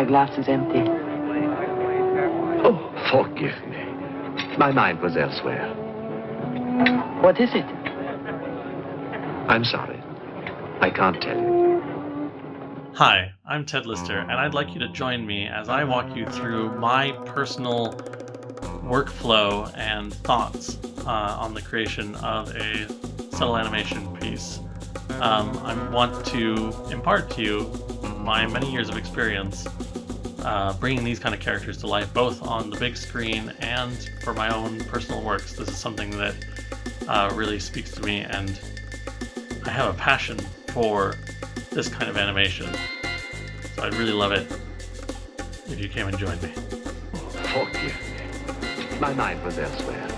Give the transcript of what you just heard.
My glass is empty. Oh, forgive me. My mind was elsewhere. What is it? I'm sorry. I can't tell you. Hi, I'm Ted Lister, and I'd like you to join me as I walk you through my personal workflow and thoughts on the creation of a subtle animation piece. I want to impart to you my many years of experience bringing these kind of characters to life, both on the big screen and for my own personal works. This is something that really speaks to me, and I have a passion for this kind of animation. So I'd really love it if you came and joined me. Forgive me. My mind was elsewhere.